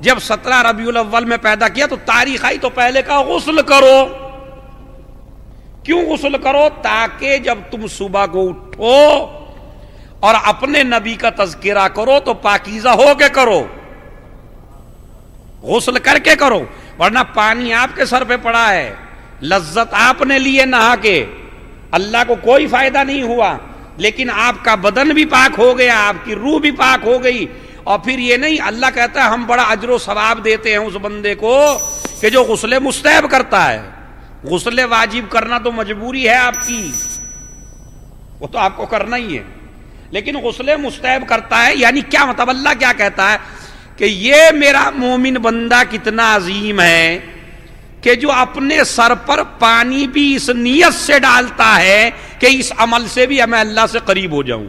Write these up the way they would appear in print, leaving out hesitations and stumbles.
جب 17 ربیع الاول میں پیدا کیا تو تاریخ آئی تو پہلے کہا غسل کرو. کیوں غسل کرو؟ تاکہ جب تم صبح کو اٹھو اور اپنے نبی کا تذکرہ کرو تو پاکیزہ ہو کے کرو، غسل کر کے کرو. ورنہ پانی آپ کے سر پہ پڑا ہے، لذت آپ نے لیے نہا کے، اللہ کو کوئی فائدہ نہیں ہوا، لیکن آپ کا بدن بھی پاک ہو گیا، آپ کی روح بھی پاک ہو گئی. اور پھر یہ نہیں، اللہ کہتا ہے ہم بڑا اجر و ثواب دیتے ہیں اس بندے کو کہ جو غسل مستحب کرتا ہے. غسل واجب کرنا تو مجبوری ہے آپ کی، وہ تو آپ کو کرنا ہی ہے، لیکن غسل مستحب کرتا ہے. یعنی کیا مطلب؟ اللہ کیا کہتا ہے کہ یہ میرا مومن بندہ کتنا عظیم ہے کہ جو اپنے سر پر پانی بھی اس نیت سے ڈالتا ہے کہ اس عمل سے بھی میں اللہ سے قریب ہو جاؤں.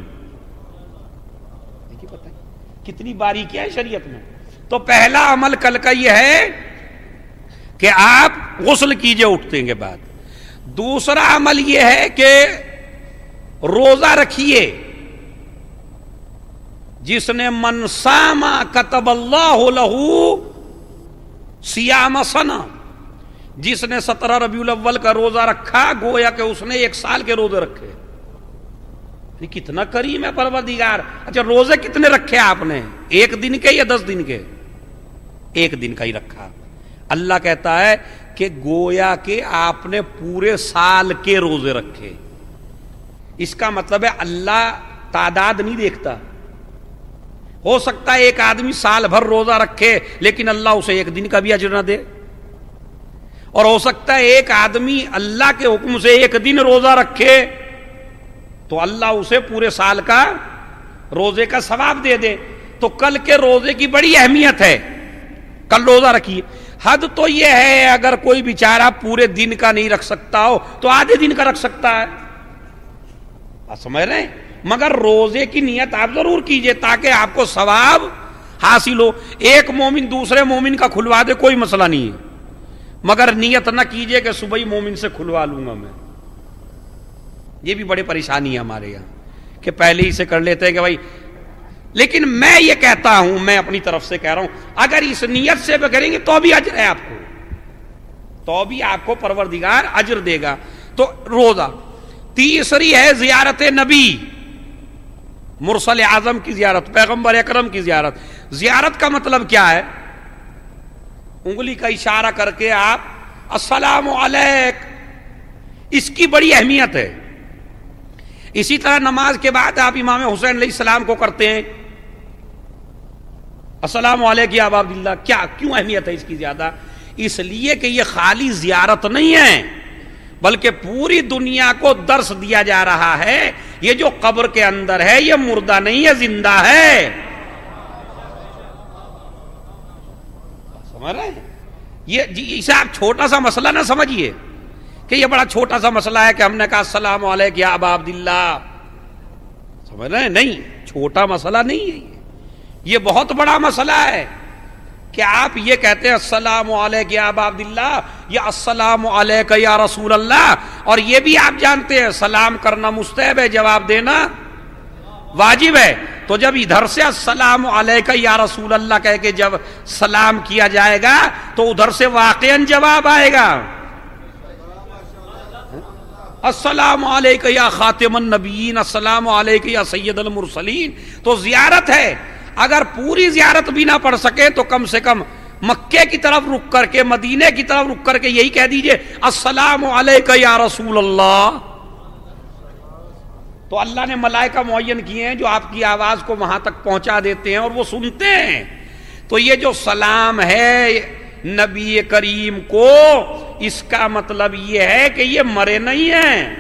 پتہ کتنی باریکی ہے شریعت میں. تو پہلا عمل کل کا یہ ہے کہ آپ غسل کیجئے اٹھنے کے بعد. دوسرا عمل یہ ہے کہ روزہ رکھیے. جس نے من صام کتب اللہ لہ صیام سنہ، جس نے 17 ربیع الاول کا روزہ رکھا گویا کہ اس نے 1 سال کے روزے رکھے. کتنا کریم ہے پروردگار. اچھا روزے کتنے رکھے آپ نے؟ 1 دن کے یا 10 دن کے؟ 1 دن کا ہی رکھا. اللہ کہتا ہے کہ گویا کہ آپ نے پورے سال کے روزے رکھے. اس کا مطلب ہے اللہ تعداد نہیں دیکھتا. ہو سکتا ہے ایک آدمی سال بھر روزہ رکھے لیکن اللہ اسے 1 دن کا بھی اجر نہ دے، اور ہو سکتا ہے ایک آدمی اللہ کے حکم سے 1 دن روزہ رکھے تو اللہ اسے پورے سال کا روزے کا ثواب دے دے. تو کل کے روزے کی بڑی اہمیت ہے. کل روزہ رکھیے. حد تو یہ ہے اگر کوئی بیچارہ پورے دن کا نہیں رکھ سکتا ہو تو آدھے دن کا رکھ سکتا ہے. آپ سمجھ رہے ہیں؟ مگر روزے کی نیت آپ ضرور کیجئے تاکہ آپ کو ثواب حاصل ہو. ایک مومن دوسرے مومن کا کھلوا دے کوئی مسئلہ نہیں ہے، مگر نیت نہ کیجئے کہ صبح ہی مومن سے کھلوا لوں گا میں. یہ بھی بڑی پریشانی ہے ہمارے یہاں کہ پہلے ہی سے کر لیتے ہیں کہ بھائی. لیکن میں یہ کہتا ہوں، میں اپنی طرف سے کہہ رہا ہوں، اگر اس نیت سے کریں گے تو بھی اجر ہے آپ کو، تو بھی آپ کو پروردگار اجر دے گا. تو روزہ. تیسری ہے زیارت نبی، مرسل اعظم کی زیارت، پیغمبر اکرم کی زیارت. زیارت کا مطلب کیا ہے؟ انگلی کا اشارہ کر کے آپ السلام علیک، اس کی بڑی اہمیت ہے. اسی طرح نماز کے بعد آپ امام حسین علیہ السلام کو کرتے ہیں السلام علیک یا ابا عبداللہ. کیوں اہمیت ہے اس کی زیادہ؟ اس لیے کہ یہ خالی زیارت نہیں ہے بلکہ پوری دنیا کو درس دیا جا رہا ہے یہ جو قبر کے اندر ہے یہ مردہ نہیں ہے، زندہ ہے. سمجھ رہے ہیں؟ یہ اسے آپ چھوٹا سا مسئلہ نہ سمجھیے کہ یہ بڑا چھوٹا سا مسئلہ ہے کہ ہم نے کہا السلام علیکم یا ابا عبداللہ. سمجھ رہے ہیں؟ نہیں، چھوٹا مسئلہ نہیں ہے یہ بہت بڑا مسئلہ ہے کہ آپ یہ کہتے ہیں السلام علیکم یا ابا عبداللہ یا السلام علیکم یا رسول اللہ، اور یہ بھی آپ جانتے ہیں سلام کرنا مستحب ہے، جواب دینا واجب ہے. تو جب ادھر سے السلام علیکم یا رسول اللہ کہہ کے جب سلام کیا جائے گا تو ادھر سے واقعاً جواب آئے گا السلام علیکم یا خاتم النبیین، السلام علیکم یا سید المرسلین. تو زیارت ہے. اگر پوری زیارت بھی نہ پڑھ سکے تو کم سے کم مکے کی طرف رک کر کے، مدینے کی طرف رک کر کے یہی کہہ دیجئے السلام علیکم یا رسول اللہ. تو اللہ نے ملائکہ معین کیے ہیں جو آپ کی آواز کو وہاں تک پہنچا دیتے ہیں اور وہ سنتے ہیں. تو یہ جو سلام ہے نبی کریم کو، اس کا مطلب یہ ہے کہ یہ مرے نہیں ہیں،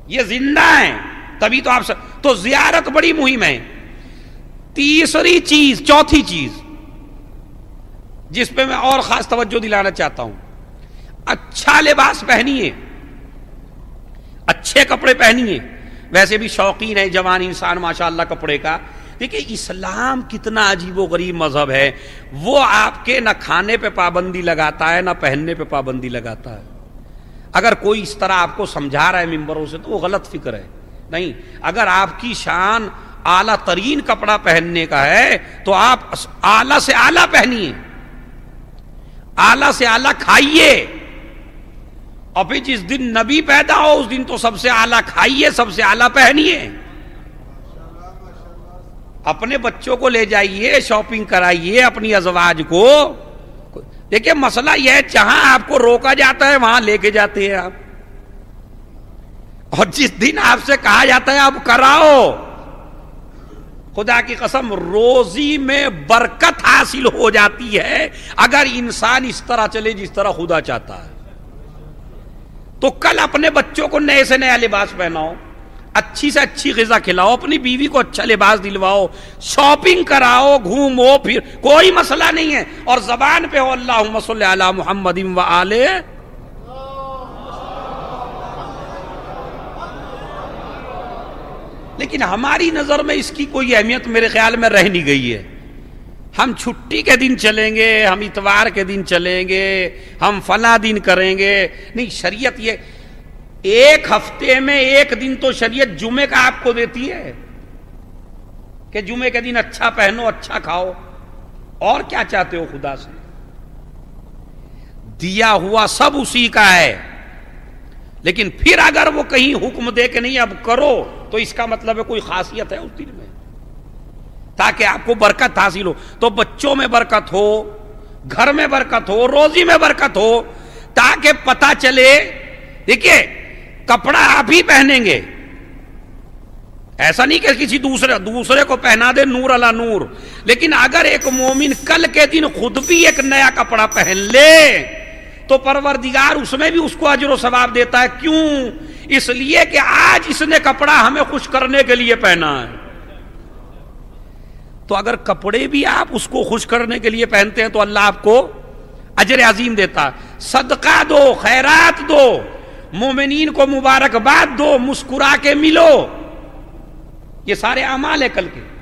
یہ زندہ ہیں. تبھی تو آپ تو زیارت بڑی مہم ہے. تیسری چیز، چوتھی چیز جس پہ میں اور خاص توجہ دلانا چاہتا ہوں، اچھا لباس پہنیے، اچھے کپڑے پہنیے. ویسے بھی شوقین ہے جوان انسان ماشاءاللہ کپڑے کا. دیکھیں اسلام کتنا عجیب و غریب مذہب ہے. وہ آپ کے نہ کھانے پہ پابندی لگاتا ہے نہ پہننے پہ پابندی لگاتا ہے. اگر کوئی اس طرح آپ کو سمجھا رہا ہے ممبروں سے تو وہ غلط فکر ہے. نہیں، اگر آپ کی شان اعلیٰ ترین کپڑا پہننے کا ہے تو آپ اعلیٰ سے اعلیٰ پہنیے، اعلیٰ سے اعلیٰ کھائیے، اور پھر جس دن نبی پیدا ہو اس دن تو سب سے اعلیٰ کھائیے، سب سے اعلیٰ پہنیے۔ اپنے بچوں کو لے جائیے، شاپنگ کرائیے اپنی ازواج کو۔ دیکھیں مسئلہ یہ ہے جہاں آپ کو روکا جاتا ہے وہاں لے کے جاتے ہیں آپ، اور جس دن آپ سے کہا جاتا ہے آپ کراؤ، خدا کی قسم روزی میں برکت حاصل ہو جاتی ہے اگر انسان اس طرح چلے جس طرح خدا چاہتا ہے۔ تو کل اپنے بچوں کو نئے سے نیا لباس پہناؤ، اچھی سے اچھی غذا کھلاؤ، اپنی بیوی کو اچھا لباس دلواؤ، شاپنگ کراؤ، گھومو پھر، کوئی مسئلہ نہیں ہے، اور زبان پہ ہو اللہم صلی علی محمد و آلہ۔ لیکن ہماری نظر میں اس کی کوئی اہمیت میرے خیال میں رہ نہیں گئی ہے۔ ہم چھٹی کے دن چلیں گے، ہم اتوار کے دن چلیں گے، ہم فلاں دن کریں گے، نہیں، شریعت یہ ایک ہفتے میں ایک دن تو شریعت جمعے کا آپ کو دیتی ہے کہ جمعے کے دن اچھا پہنو، اچھا کھاؤ، اور کیا چاہتے ہو خدا سے؟ دیا ہوا سب اسی کا ہے، لیکن پھر اگر وہ کہیں حکم دے کہ نہیں اب کرو تو اس کا مطلب ہے کوئی خاصیت ہے اس دن میں، تاکہ آپ کو برکت حاصل ہو۔ تو بچوں میں برکت ہو، گھر میں برکت ہو، روزی میں برکت ہو، تاکہ پتہ چلے۔ دیکھیے کپڑا آپ ہی پہنیں گے، ایسا نہیں کہ کسی دوسرے کو پہنا دے، نور علی نور، لیکن اگر ایک مومن کل کے دن خود بھی ایک نیا کپڑا پہن لے تو پروردگار اس میں بھی اس کو اجر و ثواب دیتا ہے۔ کیوں؟ اس لیے کہ آج اس نے کپڑا ہمیں خوش کرنے کے لیے پہنا ہے۔ تو اگر کپڑے بھی آپ اس کو خوش کرنے کے لیے پہنتے ہیں تو اللہ آپ کو اجر عظیم دیتا ہے۔ صدقہ دو، خیرات دو، مومنین کو مبارکباد دو، مسکرا کے ملو، یہ سارے اعمال ہے کل کے۔